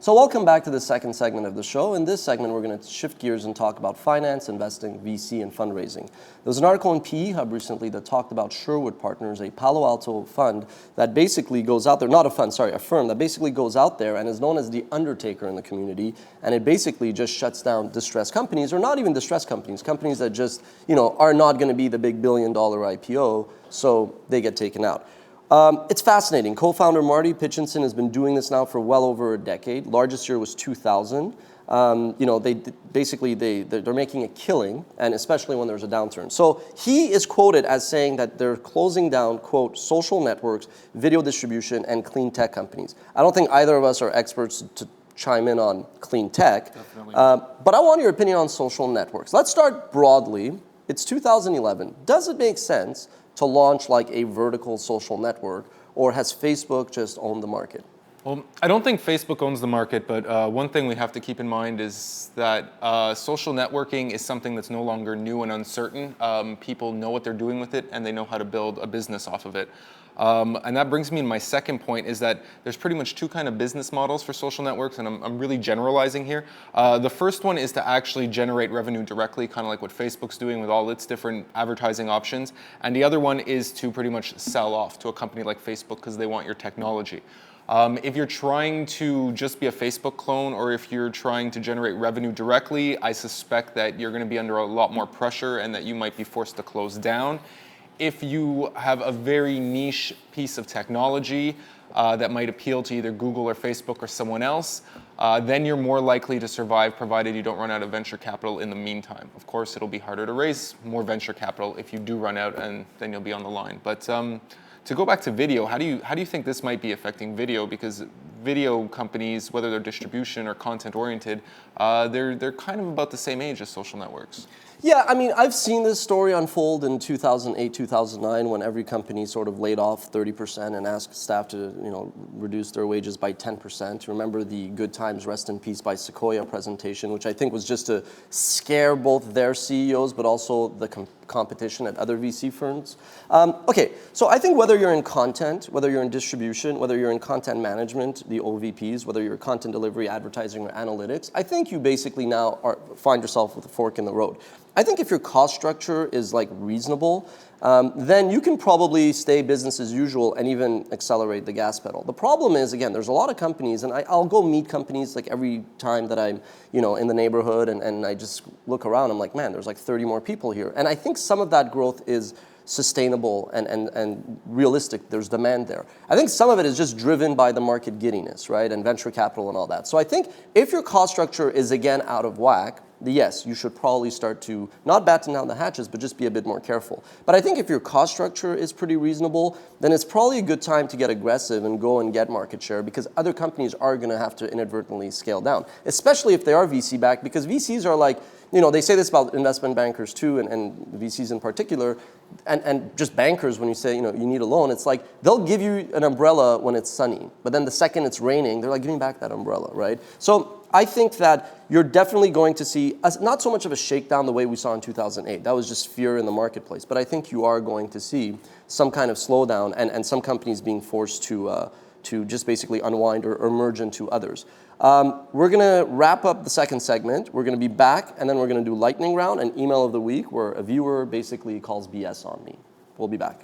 So welcome back to the second segment of the show. In this segment, we're going to shift gears and talk about finance, investing, VC, and fundraising. There was an article in PE Hub recently that talked about Sherwood Partners, a Palo Alto fund that basically goes out there, not a fund, sorry, a firm that basically goes out there and is known as the Undertaker in the community, and it basically just shuts down distressed companies, or not even distressed companies, companies that just, are not going to be the big billion-dollar IPO, so they get taken out. It's fascinating. Co-founder Marty Pitchinson has been doing this now for well over a decade. Largest year was 2000. They're making a killing, and especially when there's a downturn. So he is quoted as saying that they're closing down, quote, social networks, video distribution, and clean tech companies. I don't think either of us are experts to chime in on clean tech. Definitely. But I want your opinion on social networks. Let's start broadly. It's 2011. Does it make sense to launch like a vertical social network, or has Facebook just owned the market? Well, I don't think Facebook owns the market, but one thing we have to keep in mind is that social networking is something that's no longer new and uncertain. People know what they're doing with it, and they know how to build a business off of it. And that brings me to my second point, is that there's pretty much two kind of business models for social networks, and I'm really generalizing here. The first one is to actually generate revenue directly, kind of like what Facebook's doing with all its different advertising options. And the other one is to pretty much sell off to a company like Facebook because they want your technology. If you're trying to just be a Facebook clone, or if you're trying to generate revenue directly, I suspect that you're going to be under a lot more pressure and that you might be forced to close down. If you have a very niche piece of technology that might appeal to either Google or Facebook or someone else, then you're more likely to survive, provided you don't run out of venture capital in the meantime. Of course, it'll be harder to raise more venture capital if you do run out, and then you'll be on the line. But to go back to video, how do you think this might be affecting video? Because video companies, whether they're distribution or content oriented, they're kind of about the same age as social networks. Yeah, I mean, I've seen this story unfold in 2008, 2009, when every company sort of laid off 30% and asked staff to, reduce their wages by 10%. Remember the Good Times Rest in Peace by Sequoia presentation, which I think was just to scare both their CEOs, but also the competition at other VC firms. Okay, so I think whether you're in content, whether you're in distribution, whether you're in content management, the OVPs, whether you're content delivery, advertising, or analytics, I think you basically now find yourself with a fork in the road. I think if your cost structure is like reasonable, then you can probably stay business as usual and even accelerate the gas pedal. The problem is, again, there's a lot of companies, and I'll go meet companies like every time that I'm, in the neighborhood, and I just look around, I'm like, man, there's like 30 more people here. And I think some of that growth is sustainable and realistic. There's demand there. I think some of it is just driven by the market giddiness, right, and venture capital and all that. So I think if your cost structure is again out of whack, yes, you should probably start to not batten down the hatches, but just be a bit more careful. But I think if your cost structure is pretty reasonable, then it's probably a good time to get aggressive and go and get market share, because other companies are going to have to inadvertently scale down, especially if they are VC-backed, because VCs are like, they say this about investment bankers too, and VCs in particular, and just bankers, when you say, you need a loan, it's like they'll give you an umbrella when it's sunny, but then the second it's raining, they're like, give me back that umbrella, right? So I think that you're definitely going to see, not so much of a shakedown the way we saw in 2008. That was just fear in the marketplace. But I think you are going to see some kind of slowdown and some companies being forced to just basically unwind or merge into others. We're going to wrap up the second segment. We're going to be back, and then we're going to do lightning round and email of the week, where a viewer basically calls BS on me. We'll be back.